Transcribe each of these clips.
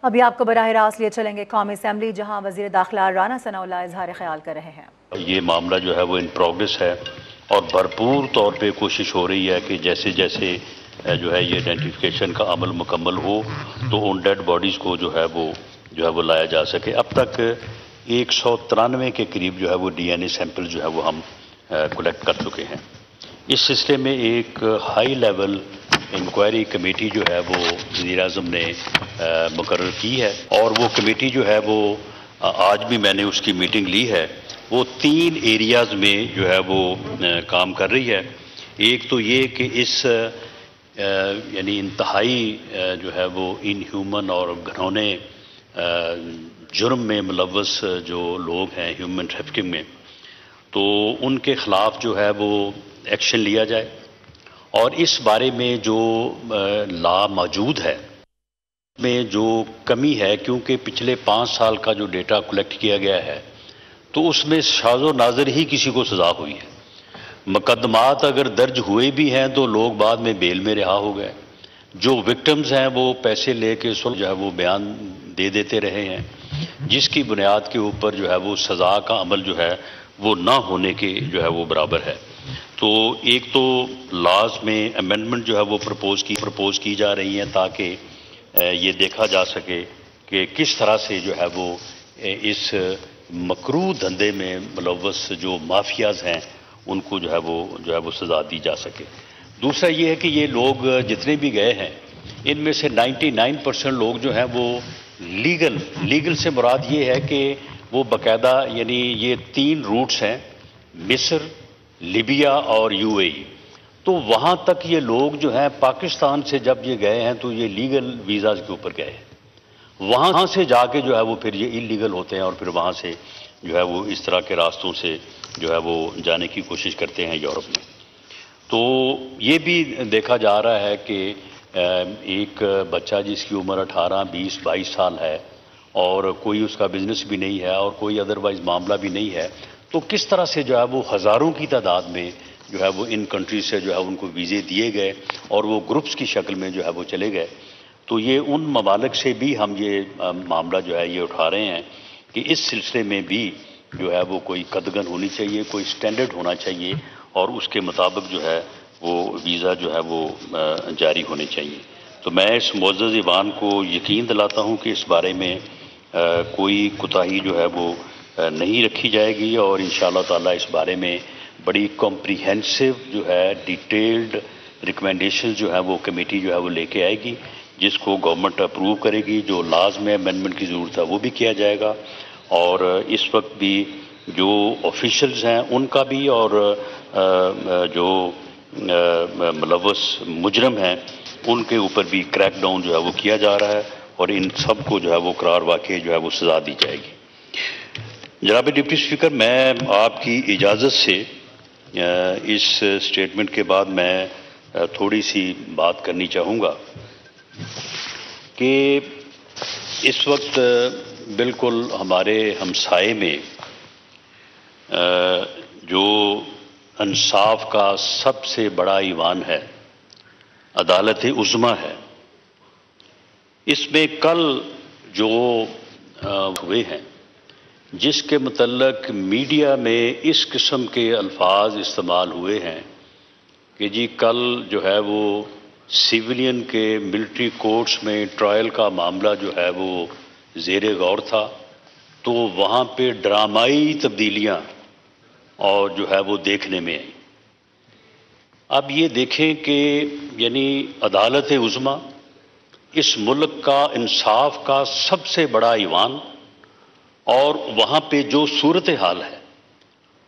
ابھی آپ کو براہ راست لیے چلیں گے قومی اسمبلی، جہاں وزیر داخلہ رانا ثناء اللہ اظہار خیال کر رہے ہیں۔ یہ معاملہ جو ہے وہ ان پروگریس ہے اور بھرپور طور پہ کوشش ہو رہی ہے کہ جیسے جیسے جو ہے یہ آئیڈینٹیفیکیشن کا عمل مکمل ہو تو ان ڈیڈ باڈیز کو جو ہے وہ لایا جا سکے۔ اب تک 193 کے قریب جو ہے وہ ڈی این اے سیمپل جو ہے وہ ہم کلیکٹ کر چکے ہیں۔ اس سلسلے میں ایک ہائی لیول انکوائری کمیٹی جو ہے وہ وزیر اعظم نے مقرر کی ہے، اور وہ کمیٹی جو ہے وہ آج بھی میں نے اس کی میٹنگ لی ہے۔ وہ 3 ایریاز میں جو ہے وہ کام کر رہی ہے۔ ایک تو یہ کہ اس یعنی انتہائی جو ہے وہ ان ہیومن اور گھنونے جرم میں ملوث جو لوگ ہیں ہیومن ٹریفکنگ میں، تو ان کے خلاف جو ہے وہ ایکشن لیا جائے، اور اس بارے میں جو لا موجود ہے میں جو کمی ہے، کیونکہ پچھلے 5 سال کا جو ڈیٹا کلیکٹ کیا گیا ہے تو اس میں شاذ و نادر ہی کسی کو سزا ہوئی ہے۔ مقدمات اگر درج ہوئے بھی ہیں تو لوگ بعد میں بیل میں رہا ہو گئے۔ جو وکٹمز ہیں وہ پیسے لے کے جو ہے وہ بیان دے دیتے رہے ہیں، جس کی بنیاد کے اوپر جو ہے وہ سزا کا عمل جو ہے وہ نہ ہونے کے جو ہے وہ برابر ہے۔ تو ایک تو لاز میں امینڈمنٹ جو ہے وہ پرپوز کی جا رہی ہیں تاکہ یہ دیکھا جا سکے کہ کس طرح سے جو ہے وہ اس مکروہ دھندے میں ملوث جو مافیاز ہیں ان کو جو ہے وہ سزا دی جا سکے۔ دوسرا یہ ہے کہ یہ لوگ جتنے بھی گئے ہیں ان میں سے 99% لوگ جو ہیں وہ لیگل سے مراد یہ ہے کہ وہ باقاعدہ، یعنی یہ 3 روٹس ہیں، مصر، لیبیا اور یو اے ای۔ تو وہاں تک یہ لوگ جو ہیں پاکستان سے جب یہ گئے ہیں تو یہ لیگل ویزاز کے اوپر گئے ہیں، وہاں سے جا کے جو ہے وہ پھر یہ انلیگل ہوتے ہیں اور پھر وہاں سے جو ہے وہ اس طرح کے راستوں سے جو ہے وہ جانے کی کوشش کرتے ہیں یورپ میں۔ تو یہ بھی دیکھا جا رہا ہے کہ ایک بچہ جس کی عمر 18، 20، 22 سال ہے اور کوئی اس کا بزنس بھی نہیں ہے اور کوئی ادروائز معاملہ بھی نہیں ہے، تو کس طرح سے جو ہے وہ ہزاروں کی تعداد میں جو ہے وہ ان کنٹریز سے جو ہے ان کو ویزے دیے گئے اور وہ گروپس کی شکل میں جو ہے وہ چلے گئے۔ تو یہ ان ممالک سے بھی ہم یہ معاملہ جو ہے یہ اٹھا رہے ہیں کہ اس سلسلے میں بھی جو ہے وہ کوئی قدغن ہونی چاہیے، کوئی سٹینڈرڈ ہونا چاہیے، اور اس کے مطابق جو ہے وہ ویزا جو ہے وہ جاری ہونے چاہیے۔ تو میں اس معزز ایوان کو یقین دلاتا ہوں کہ اس بارے میں کوئی کوتاہی جو ہے وہ نہیں رکھی جائے گی، اور انشاءاللہ تعالی اس بارے میں بڑی کمپریہنسو جو ہے ڈیٹیلڈ ریکمنڈیشن جو ہے وہ کمیٹی جو ہے وہ لے کے آئے گی، جس کو گورنمنٹ اپروو کرے گی۔ جو لاز میں امینڈمنٹ کی ضرورت ہے وہ بھی کیا جائے گا، اور اس وقت بھی جو آفیشلز ہیں ان کا بھی اور جو ملوث مجرم ہیں ان کے اوپر بھی کریک ڈاؤن جو ہے وہ کیا جا رہا ہے، اور ان سب کو جو ہے وہ قرار واقع جو ہے وہ سزا دی جائے گی۔ جناب ڈپٹی اسپیکر، میں آپ کی اجازت سے اس سٹیٹمنٹ کے بعد میں تھوڑی سی بات کرنی چاہوں گا کہ اس وقت بالکل ہمارے ہمسائے میں جو انصاف کا سب سے بڑا ایوان ہے، عدالت عظمیٰ ہے، اس میں کل جو ہوئے ہیں جس کے متعلق میڈیا میں اس قسم کے الفاظ استعمال ہوئے ہیں کہ جی کل جو ہے وہ سیولین کے ملٹری کورٹس میں ٹرائل کا معاملہ جو ہے وہ زیر غور تھا، تو وہاں پہ ڈرامائی تبدیلیاں اور جو ہے وہ دیکھنے میں آئیں۔ اب یہ دیکھیں کہ یعنی عدالت عظمیٰ اس ملک کا انصاف کا سب سے بڑا ایوان، اور وہاں پہ جو صورتحال ہے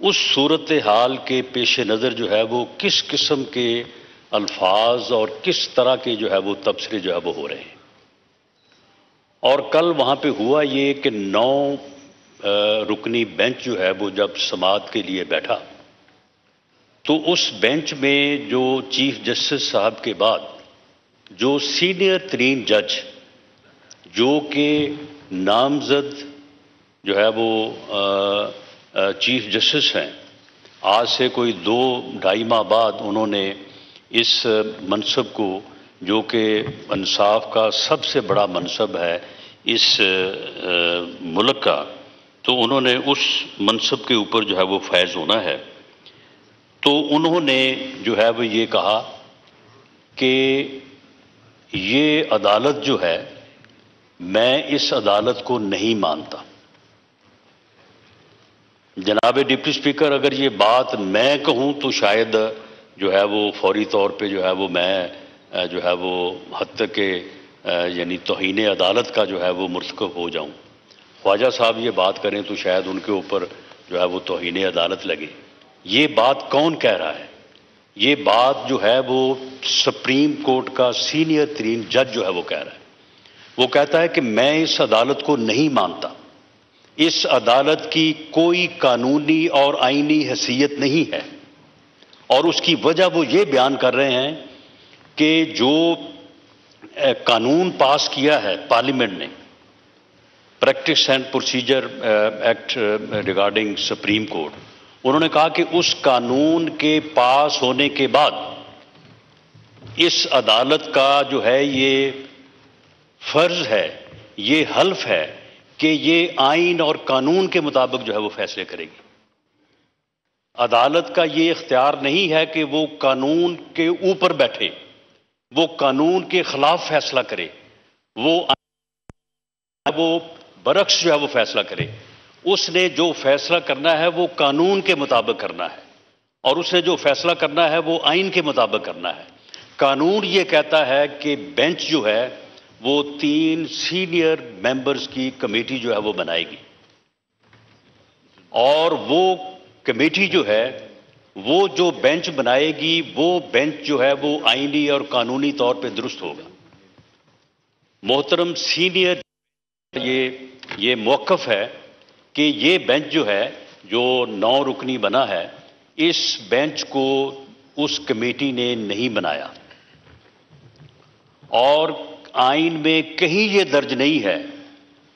اس صورتحال کے پیش نظر جو ہے وہ کس قسم کے الفاظ اور کس طرح کے جو ہے وہ تبصرے جو ہے وہ ہو رہے ہیں۔ اور کل وہاں پہ ہوا یہ کہ 9 رکنی بینچ جو ہے وہ جب سماعت کے لیے بیٹھا تو اس بینچ میں جو چیف جسٹس صاحب کے بعد جو سینئر ترین جج جو کہ نامزد جو ہے وہ چیف جسٹس ہیں، آج سے کوئی 2-2.5 ماہ بعد انہوں نے اس منصب کو، جو کہ انصاف کا سب سے بڑا منصب ہے، اس ملک کا، تو انہوں نے اس منصب کے اوپر جو ہے وہ فائز ہونا ہے. تو انہوں نے جو ہے وہ یہ کہا کہ یہ عدالت جو ہے، میں اس عدالت کو نہیں مانتا. جناب ڈپٹی اسپیکر، اگر یہ بات میں کہوں تو شاید جو ہے وہ فوری طور پہ جو ہے وہ میں جو ہے وہ حد تک کہ یعنی توہین عدالت کا جو ہے وہ مرتکب ہو جاؤں. خواجہ صاحب یہ بات کریں تو شاید ان کے اوپر جو ہے وہ توہین عدالت لگے. یہ بات کون کہہ رہا ہے؟ یہ بات جو ہے وہ سپریم کورٹ کا سینئر ترین جج جو ہے وہ کہہ رہا ہے. وہ کہتا ہے کہ میں اس عدالت کو نہیں مانتا. اس عدالت کی کوئی قانونی اور آئینی حیثیت نہیں ہے، اور اس کی وجہ وہ یہ بیان کر رہے ہیں کہ جو قانون پاس کیا ہے پارلیمنٹ نے، practice and procedure act regarding supreme court, انہوں نے کہا کہ اس قانون کے پاس ہونے کے بعد اس عدالت کا جو ہے یہ فرض ہے، یہ حلف ہے کہ یہ آئین اور قانون کے مطابق جو ہے وہ فیصلے کرے گی. عدالت کا یہ اختیار نہیں ہے کہ وہ قانون کے اوپر بیٹھے، وہ قانون کے خلاف فیصلہ کرے، وہ برعکس جو ہے وہ فیصلہ کرے. اس نے جو فیصلہ کرنا ہے وہ قانون کے مطابق کرنا ہے، اور اس نے جو فیصلہ کرنا ہے وہ آئین کے مطابق کرنا ہے. قانون یہ کہتا ہے کہ بینچ جو ہے وہ 3 سینئر ممبرز کی کمیٹی جو ہے وہ بنائے گی، اور وہ کمیٹی جو ہے وہ جو بینچ بنائے گی وہ بینچ جو ہے وہ آئینی اور قانونی طور پہ درست ہوگا. محترم سینئر یہ موقف ہے کہ یہ بینچ جو ہے جو 9 رکنی بنا ہے، اس بینچ کو اس کمیٹی نے نہیں بنایا، اور آئین میں کہیں یہ درج نہیں ہے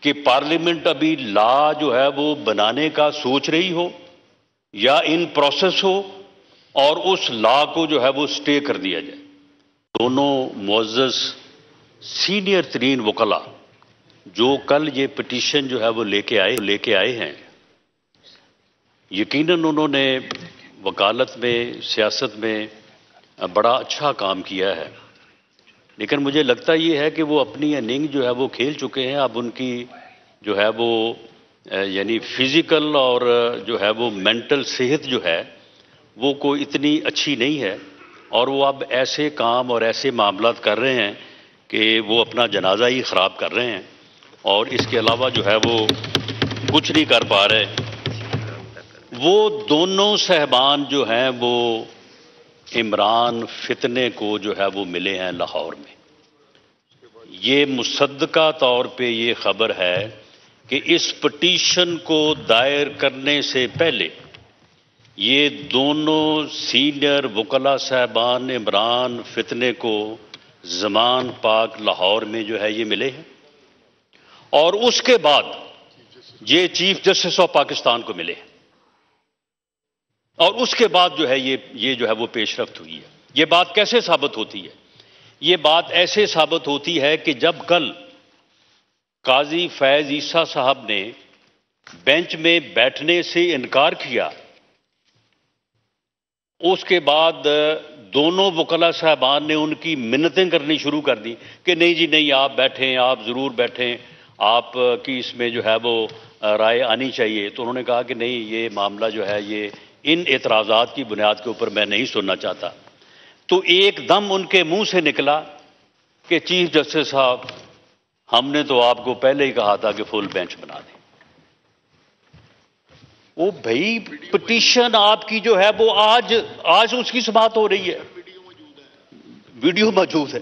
کہ پارلیمنٹ ابھی لا جو ہے وہ بنانے کا سوچ رہی ہو یا ان پروسیس ہو اور اس لا کو جو ہے وہ سٹے کر دیا جائے. دونوں معزز سینئر ترین وکلاء جو کل یہ پٹیشن جو ہے وہ لے کے آئے ہیں، یقیناً انہوں نے وکالت میں، سیاست میں بڑا اچھا کام کیا ہے، لیکن مجھے لگتا یہ ہے کہ وہ اپنی اننگ جو ہے وہ کھیل چکے ہیں. اب ان کی جو ہے وہ یعنی فزیکل اور جو ہے وہ مینٹل صحت جو ہے وہ کوئی اتنی اچھی نہیں ہے، اور وہ اب ایسے کام اور ایسے معاملات کر رہے ہیں کہ وہ اپنا جنازہ ہی خراب کر رہے ہیں، اور اس کے علاوہ جو ہے وہ کچھ نہیں کر پا رہے. وہ دونوں صاحبان جو ہیں وہ عمران فتنے کو جو ہے وہ ملے ہیں لاہور میں. یہ مصدقہ طور پہ یہ خبر ہے کہ اس پٹیشن کو دائر کرنے سے پہلے یہ دونوں سینئر وکلاء صاحبان عمران فتنے کو زمان پاک لاہور میں جو ہے یہ ملے ہیں، اور اس کے بعد یہ چیف جسٹس آف پاکستان کو ملے ہیں، اور اس کے بعد جو ہے یہ جو ہے وہ پیش رفت ہوئی ہے. یہ بات کیسے ثابت ہوتی ہے؟ یہ بات ایسے ثابت ہوتی ہے کہ جب کل قاضی فیض عیسیٰ صاحب نے بینچ میں بیٹھنے سے انکار کیا، اس کے بعد دونوں وکلاء صاحبان نے ان کی منتیں کرنی شروع کر دی کہ نہیں جی نہیں، آپ بیٹھیں، آپ ضرور بیٹھیں، آپ کی اس میں جو ہے وہ رائے آنی چاہیے. تو انہوں نے کہا کہ نہیں، یہ معاملہ جو ہے یہ ان اعتراضات کی بنیاد کے اوپر میں نہیں سننا چاہتا. تو ایک دم ان کے منہ سے نکلا کہ چیف جسٹس صاحب، ہم نے تو آپ کو پہلے ہی کہا تھا کہ فل بینچ بنا دیں. وہ بھائی پٹیشن آپ کی جو ہے وہ آج اس کی سماعت ہو رہی ہے، ویڈیو موجود ہے.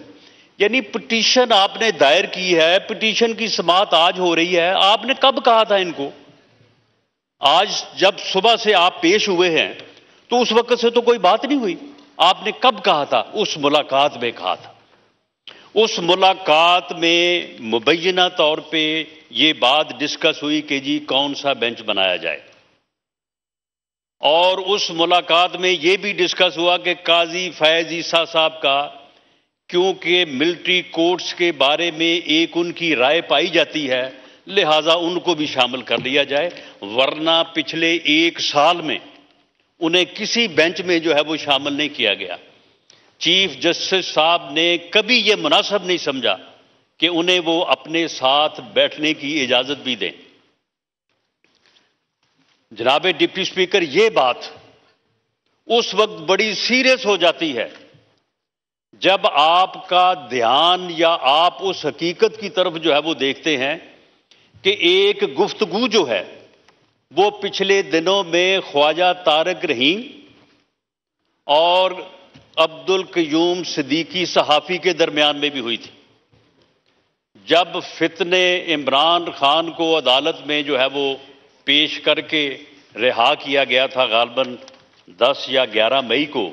یعنی پٹیشن آپ نے دائر کی ہے، پٹیشن کی سماعت آج ہو رہی ہے. آپ نے کب کہا تھا ان کو؟ آج جب صبح سے آپ پیش ہوئے ہیں تو اس وقت سے تو کوئی بات نہیں ہوئی. آپ نے کب کہا تھا؟ اس ملاقات میں کہا تھا. اس ملاقات میں مبینہ طور پہ یہ بات ڈسکس ہوئی کہ جی کون سا بینچ بنایا جائے، اور اس ملاقات میں یہ بھی ڈسکس ہوا کہ قاضی فیض عیسیٰ صاحب کا کیونکہ ملٹری کورٹس کے بارے میں ایک ان کی رائے پائی جاتی ہے، لہٰذا ان کو بھی شامل کر لیا جائے، ورنہ پچھلے 1 سال میں انہیں کسی بینچ میں جو ہے وہ شامل نہیں کیا گیا۔ چیف جسٹس صاحب نے کبھی یہ مناسب نہیں سمجھا کہ انہیں وہ اپنے ساتھ بیٹھنے کی اجازت بھی دیں۔ جناب ڈپٹی اسپیکر، یہ بات اس وقت بڑی سیریس ہو جاتی ہے جب آپ کا دھیان یا آپ اس حقیقت کی طرف جو ہے وہ دیکھتے ہیں کہ ایک گفتگو جو ہے وہ پچھلے دنوں میں خواجہ طارق رحیم اور عبد القیوم صدیقی صحافی کے درمیان میں بھی ہوئی تھی، جب فتنے عمران خان کو عدالت میں جو ہے وہ پیش کر کے رہا کیا گیا تھا غالباً 10 یا 11 مئی کو۔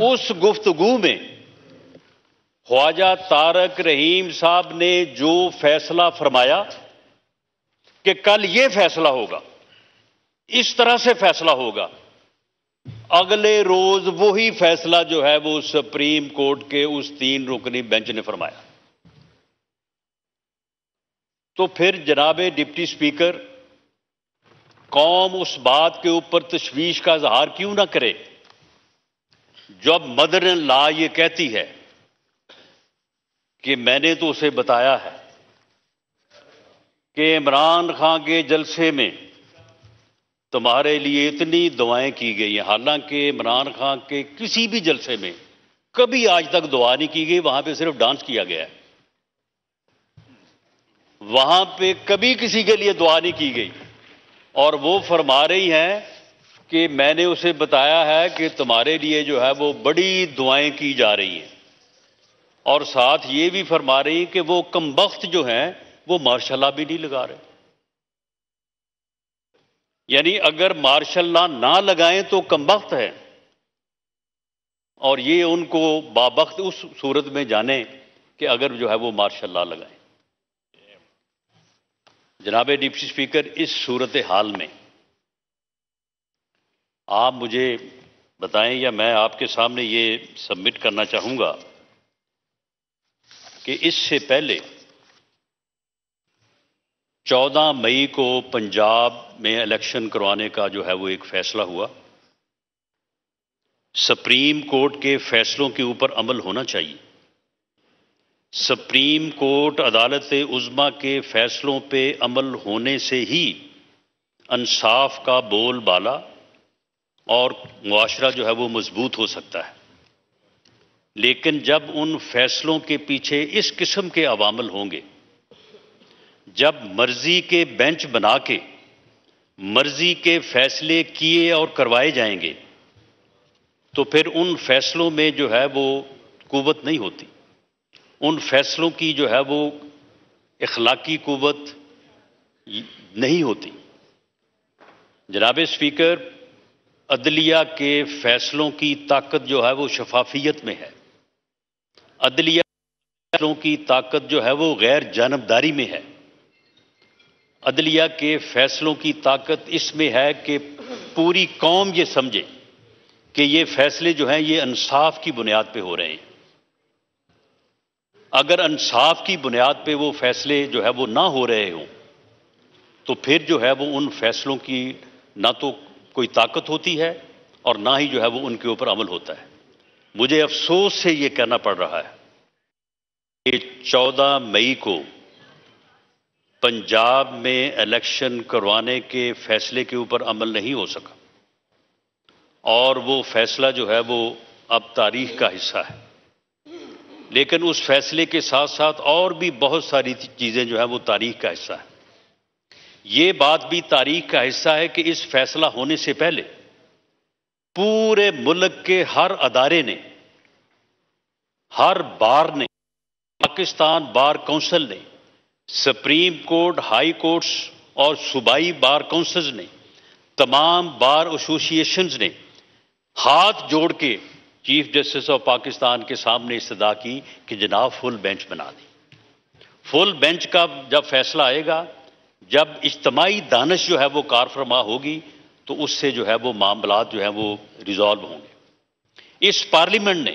اس گفتگو میں خواجہ طارق رحیم صاحب نے جو فیصلہ فرمایا کہ کل یہ فیصلہ ہوگا، اس طرح سے فیصلہ ہوگا، اگلے روز وہی فیصلہ جو ہے وہ سپریم کورٹ کے اس 3 رکنی بینچ نے فرمایا۔ تو پھر جناب ڈپٹی اسپیکر، قوم اس بات کے اوپر تشویش کا اظہار کیوں نہ کرے جب مدر ان لا یہ کہتی ہے کہ میں نے تو اسے بتایا ہے کہ عمران خان کے جلسے میں تمہارے لیے اتنی دعائیں کی گئی ہیں، حالانکہ عمران خان کے کسی بھی جلسے میں کبھی آج تک دعا نہیں کی گئی، وہاں پہ صرف ڈانس کیا گیا ہے، وہاں پہ کبھی کسی کے لیے دعا نہیں کی گئی، اور وہ فرما رہی ہیں کہ میں نے اسے بتایا ہے کہ تمہارے لیے جو ہے وہ بڑی دعائیں کی جا رہی ہیں، اور ساتھ یہ بھی فرما رہی ہیں کہ وہ کمبخت جو ہیں وہ مارشل لا بھی نہیں لگا رہے۔ یعنی اگر مارشل لا نہ لگائیں تو کمبخت ہے، اور یہ ان کو بابخت اس صورت میں جانیں کہ اگر جو ہے وہ مارشل لا لگائیں۔ جناب ڈپٹی اسپیکر، اس صورتحال میں آپ مجھے بتائیں یا میں آپ کے سامنے یہ سبمٹ کرنا چاہوں گا کہ اس سے پہلے 14 مئی کو پنجاب میں الیکشن کروانے کا جو ہے وہ ایک فیصلہ ہوا۔ سپریم کورٹ کے فیصلوں کے اوپر عمل ہونا چاہیے۔ سپریم کورٹ عدالت عظمیٰ کے فیصلوں پہ عمل ہونے سے ہی انصاف کا بول بالا اور معاشرہ جو ہے وہ مضبوط ہو سکتا ہے، لیکن جب ان فیصلوں کے پیچھے اس قسم کے عوامل ہوں گے، جب مرضی کے بینچ بنا کے مرضی کے فیصلے کیے اور کروائے جائیں گے، تو پھر ان فیصلوں میں جو ہے وہ قوت نہیں ہوتی، ان فیصلوں کی جو ہے وہ اخلاقی قوت نہیں ہوتی۔ جناب اسپیکر، عدلیہ کے فیصلوں کی طاقت جو ہے وہ شفافیت میں ہے، عدلیہ کے فیصلوں کی طاقت جو ہے وہ غیر جانبداری میں ہے، عدلیہ کے فیصلوں کی طاقت اس میں ہے کہ پوری قوم یہ سمجھے کہ یہ فیصلے جو ہیں یہ انصاف کی بنیاد پہ ہو رہے ہیں۔ اگر انصاف کی بنیاد پہ وہ فیصلے جو ہے وہ نہ ہو رہے ہوں تو پھر جو ہے وہ ان فیصلوں کی نہ تو کوئی طاقت ہوتی ہے اور نہ ہی جو ہے وہ ان کے اوپر عمل ہوتا ہے۔ مجھے افسوس سے یہ کہنا پڑ رہا ہے کہ 14 مئی کو پنجاب میں الیکشن کروانے کے فیصلے کے اوپر عمل نہیں ہو سکا، اور وہ فیصلہ جو ہے وہ اب تاریخ کا حصہ ہے، لیکن اس فیصلے کے ساتھ ساتھ اور بھی بہت ساری چیزیں جو ہیں وہ تاریخ کا حصہ ہے۔ یہ بات بھی تاریخ کا حصہ ہے کہ اس فیصلہ ہونے سے پہلے پورے ملک کے ہر ادارے نے، ہر بار نے، پاکستان بار کونسل نے، سپریم کورٹ، ہائی کورٹس اور صوبائی بار کونسلز نے، تمام بار ایسوسی ایشنز نے ہاتھ جوڑ کے چیف جسٹس آف پاکستان کے سامنے استدعا کی کہ جناب فل بینچ بنا دیں۔ فل بینچ کا جب فیصلہ آئے گا، جب اجتماعی دانش جو ہے وہ کار فرما ہوگی، تو اس سے جو ہے وہ معاملات جو ہیں وہ ریزالو ہوں گے۔ اس پارلیمنٹ نے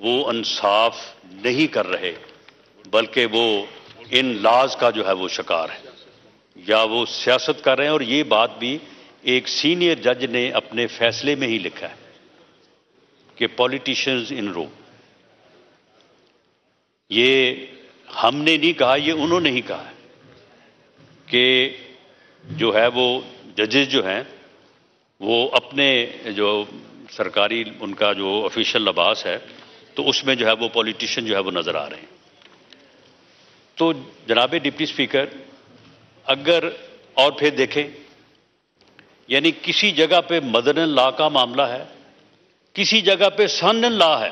وہ انصاف نہیں کر رہے بلکہ وہ ان لاز کا جو ہے وہ شکار ہے یا وہ سیاست کر رہے ہیں. اور یہ بات بھی ایک سینئر جج نے اپنے فیصلے میں ہی لکھا ہے کہ پولیٹیشنز ان رو. یہ ہم نے نہیں کہا, یہ انہوں نے ہی کہا ہے کہ جو ہے وہ ججز جو ہیں وہ اپنے جو سرکاری ان کا جو آفیشیل لباس ہے تو اس میں جو ہے وہ پولیٹیشین جو ہے وہ نظر آ رہے ہیں. تو جناب ڈپٹی اسپیکر اگر اور پھر دیکھیں, یعنی کسی جگہ پہ مدن لا کا معاملہ ہے, کسی جگہ پہ سن لا ہے.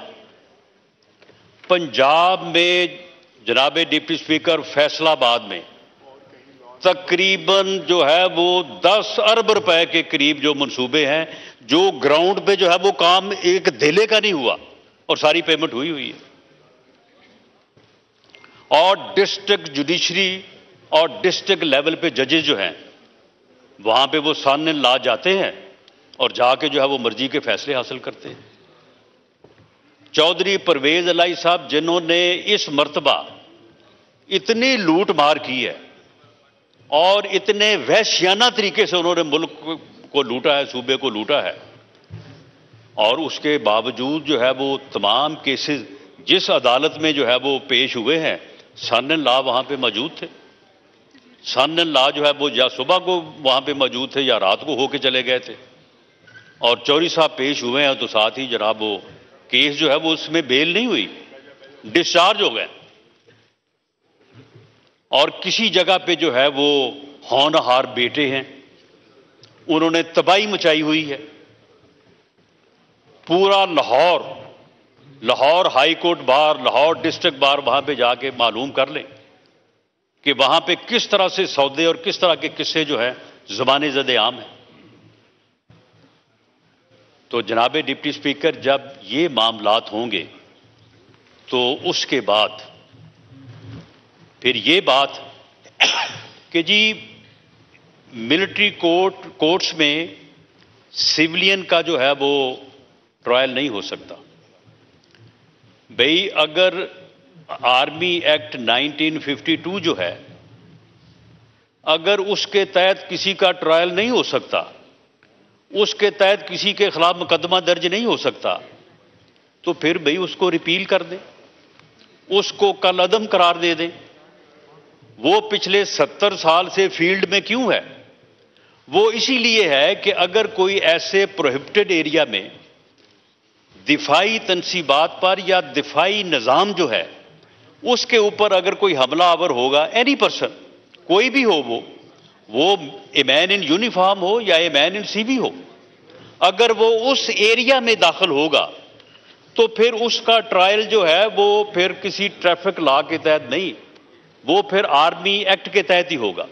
پنجاب میں جناب ڈپٹی اسپیکر فیصل آباد میں تقریباً جو ہے وہ 10 ارب روپے کے قریب جو منصوبے ہیں جو گراؤنڈ پہ جو ہے وہ کام ایک دھیلے کا نہیں ہوا اور ساری پیمنٹ ہوئی ہے. اور ڈسٹرکٹ جوڈیشری اور ڈسٹرکٹ لیول پہ ججز جو ہیں وہاں پہ وہ سان لا جاتے ہیں اور جا کے جو ہے وہ مرضی کے فیصلے حاصل کرتے ہیں. چودھری پرویز الہی صاحب جنہوں نے اس مرتبہ اتنی لوٹ مار کی ہے اور اتنے وحشیانہ طریقے سے انہوں نے ملک کو لوٹا ہے, صوبے کو لوٹا ہے, اور اس کے باوجود جو ہے وہ تمام کیسز جس عدالت میں جو ہے وہ پیش ہوئے ہیں سان لا وہاں پہ موجود تھے. سان لا جو ہے وہ یا صبح کو وہاں پہ موجود تھے یا رات کو ہو کے چلے گئے تھے, اور چوری صاحب پیش ہوئے ہیں تو ساتھ ہی جناب وہ کیس جو ہے وہ اس میں بیل نہیں ہوئی, ڈسچارج ہو گئے. اور کسی جگہ پہ جو ہے وہ ہونہار بیٹے ہیں, انہوں نے تباہی مچائی ہوئی ہے. پورا Lahore high court bar, Lahore district bar وہاں پہ جا کے معلوم کر لیں کہ وہاں پہ کس طرح سے سودے اور کس طرح کے قصے جو ہیں زبان زد عام ہیں. تو جناب ڈپٹی اسپیکر جب یہ معاملات ہوں گے تو اس کے بعد پھر یہ بات کہ جی ملٹری کورٹس میں سویلین کا جو ہے وہ ٹرائل نہیں ہو سکتا. بھئی اگر آرمی ایکٹ 1952 جو ہے اگر اس کے تحت کسی کا ٹرائل نہیں ہو سکتا, اس کے تحت کسی کے خلاف مقدمہ درج نہیں ہو سکتا, تو پھر بھئی اس کو ریپیل کر دیں, اس کو کالعدم قرار دے دیں. وہ پچھلے 70 سال سے فیلڈ میں کیوں ہے؟ وہ اسی لیے ہے کہ اگر کوئی ایسے پروہبٹڈ ایریا میں دفاعی تنصیبات پر یا دفاعی نظام جو ہے اس کے اوپر اگر کوئی حملہ آور ہوگا, اینی پرسن کوئی بھی ہو, وہ اے مین ان یونیفارم ہو یا اے مین ان سی وی ہو, اگر وہ اس ایریا میں داخل ہوگا تو پھر اس کا ٹرائل جو ہے وہ پھر کسی ٹریفک لا کے تحت نہیں, وہ پھر آرمی ایکٹ کے تحت ہی ہوگا.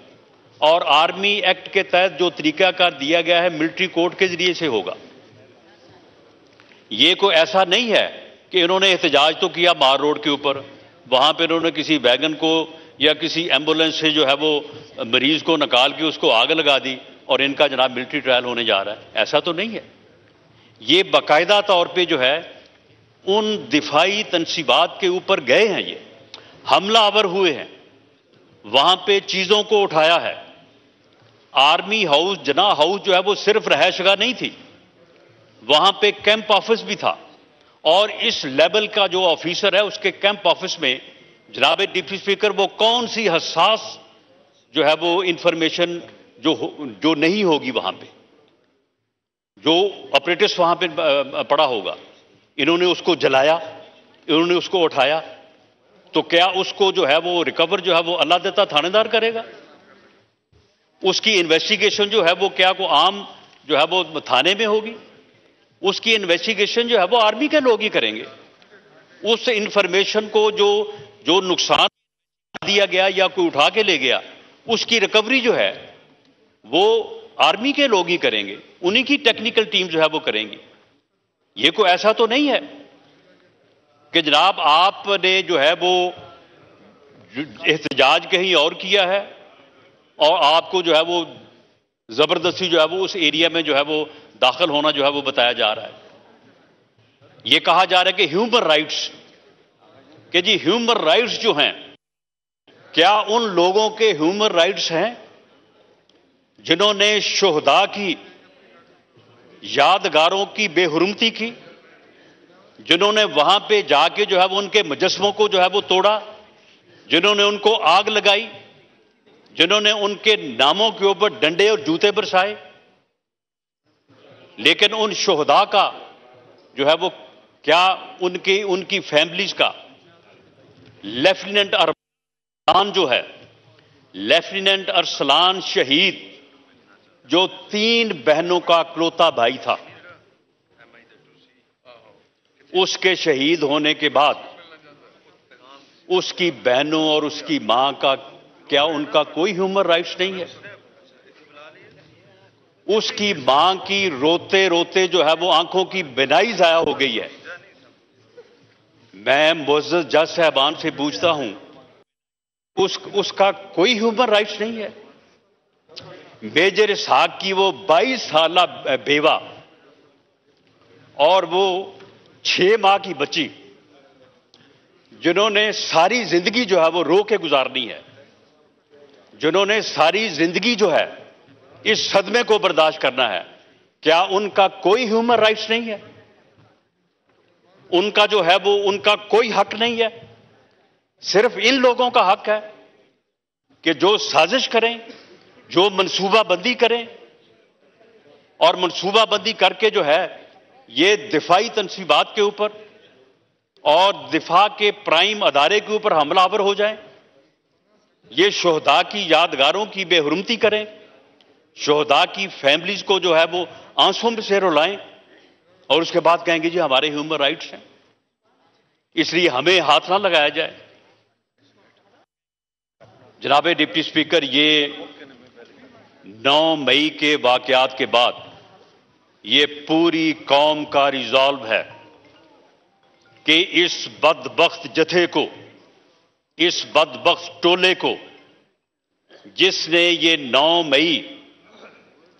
اور آرمی ایکٹ کے تحت جو طریقہ کار دیا گیا ہے ملٹری کورٹ کے ذریعے سے ہوگا. یہ کوئی ایسا نہیں ہے کہ انہوں نے احتجاج تو کیا مار روڈ کے اوپر, وہاں پہ انہوں نے کسی ویگن کو یا کسی ایمبولینس سے جو ہے وہ مریض کو نکال کے اس کو آگ لگا دی اور ان کا جناب ملٹری ٹرائل ہونے جا رہا ہے. ایسا تو نہیں ہے. یہ باقاعدہ طور پہ جو ہے ان دفاعی تنصیبات کے اوپر گئے ہیں, یہ حملہ آور ہوئے ہیں, وہاں پہ چیزوں کو اٹھایا ہے. آرمی ہاؤس جناح ہاؤس جو ہے وہ صرف رہائش گاہ نہیں تھی, وہاں پہ کیمپ آفس بھی تھا, اور اس لیول کا جو آفیسر ہے اس کے کیمپ آفس میں جناب ڈپٹی اسپیکر وہ کون سی حساس جو ہے وہ انفارمیشن جو نہیں ہوگی وہاں پہ, جو آپریٹرس وہاں پہ پڑا ہوگا, انہوں نے اس کو جلایا, انہوں نے اس کو اٹھایا, تو کیا اس کو جو ہے وہ ریکور جو ہے وہ اللہ دیتا تھانے دار کرے گا؟ اس کی انویسٹیگیشن جو ہے وہ کیا کو عام جو ہے وہ تھانے میں ہوگی؟ اس کی انویسٹیگیشن جو ہے وہ آرمی کے لوگ ہی کریں گے. اس انفارمیشن کو جو نقصان دیا گیا یا کوئی اٹھا کے لے گیا اس کی ریکوری جو ہے وہ آرمی کے لوگ ہی کریں گے, انہی کی ٹیکنیکل ٹیم جو ہے وہ کریں گی. یہ کوئی ایسا تو نہیں ہے کہ جناب آپ نے جو ہے وہ احتجاج کہیں اور کیا ہے اور آپ کو جو ہے وہ زبردستی جو ہے وہ اس ایریا میں جو ہے وہ داخل ہونا جو ہے وہ بتایا جا رہا ہے. یہ کہا جا رہا ہے کہ ہیومن رائٹس، کہ جی ہیومن رائٹس جو ہیں، کیا ان لوگوں کے ہیومن رائٹس ہیں جنہوں نے شہداء کی یادگاروں کی بے حرمتی کی، جنہوں نے وہاں پہ جا کے جو ہے وہ ان کے مجسموں کو جو ہے وہ توڑا، جنہوں نے ان کو آگ لگائی، جنہوں نے ان کے ناموں کے اوپر ڈنڈے اور جوتے برسائے؟ لیکن ان شہداء کا جو ہے وہ کیا ان کی فیملیز کا لیفٹیننٹ ارسلان جو ہے، لیفٹیننٹ ارسلان شہید، جو 3 بہنوں کا اکلوتا بھائی تھا، اس کے شہید ہونے کے بعد اس کی بہنوں اور اس کی ماں کا کیا ان کا کوئی ہیومن رائٹس نہیں ہے؟ اس کی ماں کی روتے روتے جو ہے وہ آنکھوں کی بینائی ضائع ہو گئی ہے۔ میں معزز جج صاحبان سے پوچھتا ہوں، اس کا کوئی ہیومن رائٹس نہیں ہے؟ میجر اسحاق کی وہ 22 سالہ بیوہ اور وہ 6 ماہ کی بچی، جنہوں نے ساری زندگی جو ہے وہ رو کے گزارنی ہے، جنہوں نے ساری زندگی جو ہے اس صدمے کو برداشت کرنا ہے، کیا ان کا کوئی ہیومن رائٹس نہیں ہے؟ ان کا جو ہے وہ ان کا کوئی حق نہیں ہے؟ صرف ان لوگوں کا حق ہے کہ جو سازش کریں، جو منصوبہ بندی کریں، اور منصوبہ بندی کر کے جو ہے یہ دفاعی تنصیبات کے اوپر اور دفاع کے پرائم ادارے کے اوپر حملہ آور ہو جائیں، یہ شہداء کی یادگاروں کی بے حرمتی کریں، شہداء کی فیملیز کو جو ہے وہ آنسوں میں سے رلائیں، اور اس کے بعد کہیں گے جی ہمارے ہیومن رائٹس ہیں، اس لیے ہمیں ہاتھ نہ لگایا جائے۔ جناب ڈپٹی اسپیکر، یہ 9 مئی کے واقعات کے بعد یہ پوری قوم کا ریزالو ہے کہ اس بدبخت جتھے کو، اس بدبخت ٹولے کو، جس نے یہ 9 مئی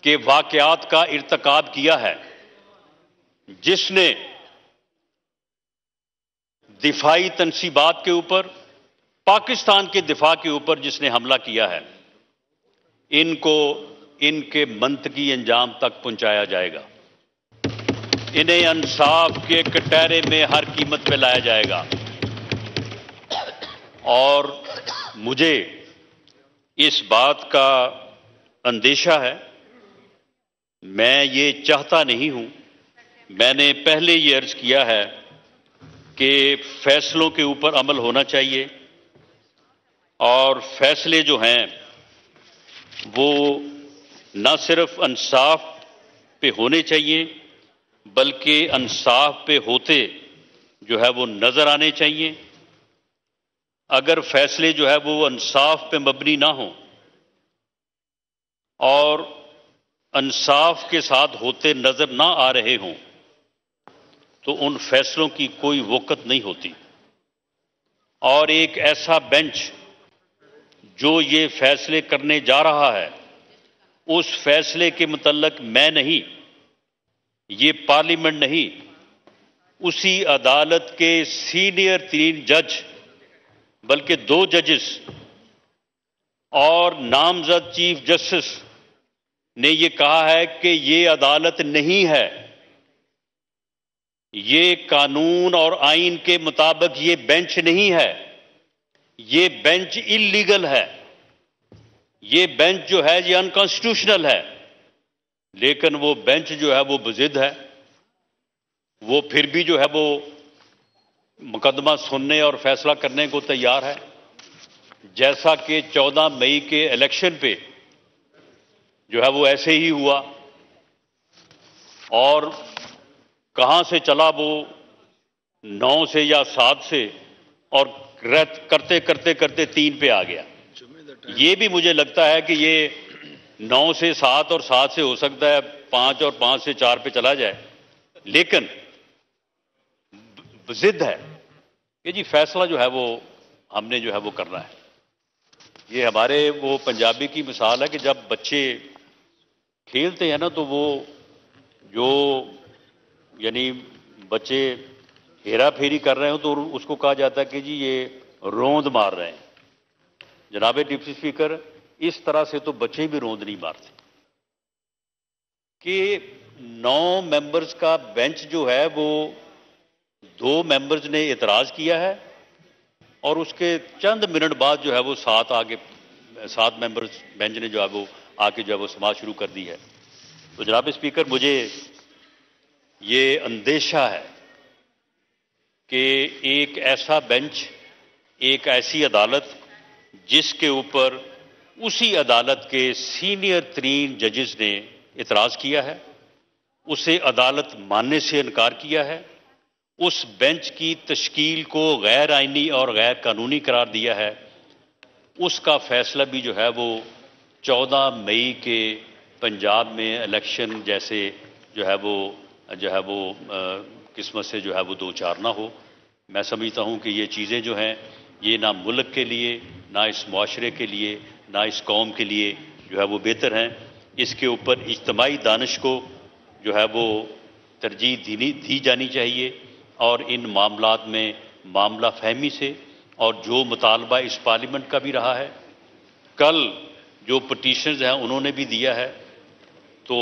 کے واقعات کا ارتکاب کیا ہے، جس نے دفاعی تنصیبات کے اوپر، پاکستان کے دفاع کے اوپر جس نے حملہ کیا ہے، ان کو ان کے منطقی انجام تک پہنچایا جائے گا، انہیں انصاف کے کٹہرے میں ہر قیمت پہ لایا جائے گا۔ اور مجھے اس بات کا اندیشہ ہے، میں یہ چاہتا نہیں ہوں، میں نے پہلے یہ عرض کیا ہے کہ فیصلوں کے اوپر عمل ہونا چاہیے، اور فیصلے جو ہیں وہ نہ صرف انصاف پہ ہونے چاہیے بلکہ انصاف پہ ہوتے جو ہے وہ نظر آنے چاہیے۔ اگر فیصلے جو ہے وہ انصاف پہ مبنی نہ ہوں اور انصاف کے ساتھ ہوتے نظر نہ آ رہے ہوں تو ان فیصلوں کی کوئی وقت نہیں ہوتی، اور ایک ایسا بینچ جو یہ فیصلے کرنے جا رہا ہے، اس فیصلے کے متعلق میں نہیں، یہ پارلیمنٹ نہیں، اسی عدالت کے سینئر 3 جج بلکہ 2 ججز اور نامزد چیف جسٹس نے یہ کہا ہے کہ یہ عدالت نہیں ہے، یہ قانون اور آئین کے مطابق یہ بینچ نہیں ہے، یہ بینچ اللیگل ہے، یہ بینچ جو ہے یہ انکانسٹیٹیوشنل ہے۔ لیکن وہ بینچ جو ہے وہ بضد ہے، وہ پھر بھی جو ہے وہ مقدمہ سننے اور فیصلہ کرنے کو تیار ہے، جیسا کہ 14 مئی کے الیکشن پہ جو ہے وہ ایسے ہی ہوا، اور کہاں سے چلا وہ 9 سے یا 7 سے، اور کرتے کرتے کرتے 3 پہ آ گیا۔ یہ بھی مجھے لگتا ہے کہ یہ 9 سے 7 اور 7 سے ہو سکتا ہے 5 اور 5 سے 4 پہ چلا جائے، لیکن ضد ہے کہ جی فیصلہ جو ہے وہ ہم نے جو ہے وہ کرنا ہے۔ یہ ہمارے وہ پنجابی کی مثال ہے کہ جب بچے کھیلتے ہیں نا تو وہ جو یعنی بچے ہیرا پھیری کر رہے ہوں تو اس کو کہا جاتا ہے کہ جی یہ روند مار رہے ہیں۔ جناب ڈپٹی اسپیکر، اس طرح سے تو بچے بھی روند نہیں مارتے کہ 9 ممبرز کا بینچ جو ہے وہ 2 ممبرز نے اعتراض کیا ہے اور اس کے چند منٹ بعد جو ہے وہ 7 ممبرز بینچ نے جو ہے وہ آ کے جو ہے وہ سماعت شروع کر دی ہے۔ تو جناب اسپیکر، مجھے یہ اندیشہ ہے کہ ایک ایسا بینچ، ایک ایسی عدالت جس کے اوپر اسی عدالت کے سینئر ترین ججز نے اعتراض کیا ہے، اسے عدالت ماننے سے انکار کیا ہے، اس بینچ کی تشکیل کو غیر آئینی اور غیر قانونی قرار دیا ہے، اس کا فیصلہ بھی جو ہے وہ 14 مئی کے پنجاب میں الیکشن جیسے جو ہے وہ قسمت سے جو ہے وہ دو چار نہ ہو۔ میں سمجھتا ہوں کہ یہ چیزیں جو ہیں یہ نہ ملک کے لیے، نہ اس معاشرے کے لیے، نہ اس قوم کے لیے جو ہے وہ بہتر ہیں۔ اس کے اوپر اجتماعی دانش کو جو ہے وہ ترجیح دی جانی چاہیے اور ان معاملات میں معاملہ فہمی سے، اور جو مطالبہ اس پارلیمنٹ کا بھی رہا ہے، کل جو پٹیشنز ہیں انہوں نے بھی دیا ہے، تو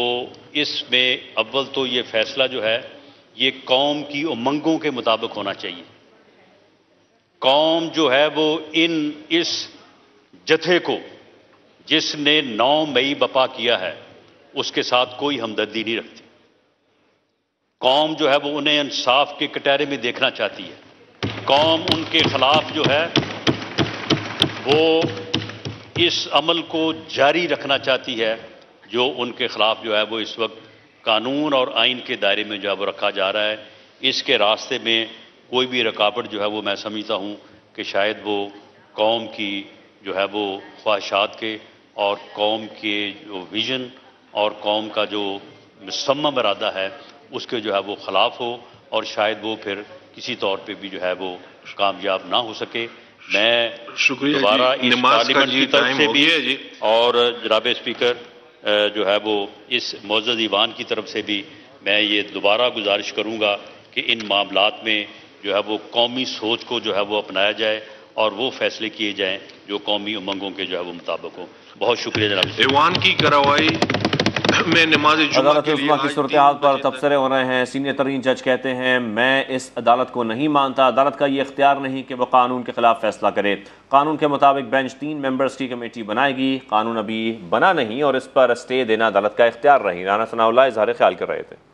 اس میں اول تو یہ فیصلہ جو ہے یہ قوم کی امنگوں کے مطابق ہونا چاہیے۔ قوم جو ہے وہ اس جتھے کو جس نے 9 مئی بپا کیا ہے اس کے ساتھ کوئی ہمدردی نہیں رکھتی۔ قوم جو ہے وہ انہیں انصاف کے کٹہرے میں دیکھنا چاہتی ہے۔ قوم ان کے خلاف جو ہے وہ اس عمل کو جاری رکھنا چاہتی ہے جو ان کے خلاف جو ہے وہ اس وقت قانون اور آئین کے دائرے میں جو ہے وہ رکھا جا رہا ہے۔ اس کے راستے میں کوئی بھی رکاوٹ جو ہے وہ میں سمجھتا ہوں کہ شاید وہ قوم کی جو ہے وہ خواہشات کے اور قوم کے جو ویژن اور قوم کا جو مصمم ارادہ ہے اس کے جو ہے وہ خلاف ہو، اور شاید وہ پھر کسی طور پہ بھی جو ہے وہ کامیاب نہ ہو سکے۔ میں دوبارہ اس پارلیمنٹ کی طرف سے بھی اور جناب اسپیکر جو ہے وہ اس معزز ایوان کی طرف سے بھی میں یہ دوبارہ گزارش کروں گا کہ ان معاملات میں جو ہے وہ قومی سوچ کو جو ہے وہ اپنایا جائے اور وہ فیصلے کیے جائیں جو قومی امنگوں کے جو ہے وہ مطابق ہوں۔ بہت شکریہ جناب ایوان کی کارروائی میں نماز جمعہ عدالت عظمیٰ کی صورتحال پر تبصرے ہو رہے ہیں۔ سینئر ترین جج کہتے ہیں میں اس عدالت کو نہیں مانتا، عدالت کا یہ اختیار نہیں کہ وہ قانون کے خلاف فیصلہ کرے۔ قانون کے مطابق بینچ 3 ممبرز کی کمیٹی بنائے گی، قانون ابھی بنا نہیں اور اس پر اسٹے دینا عدالت کا اختیار رہی۔ رانا ثناء اللہ اظہار خیال کر رہے تھے۔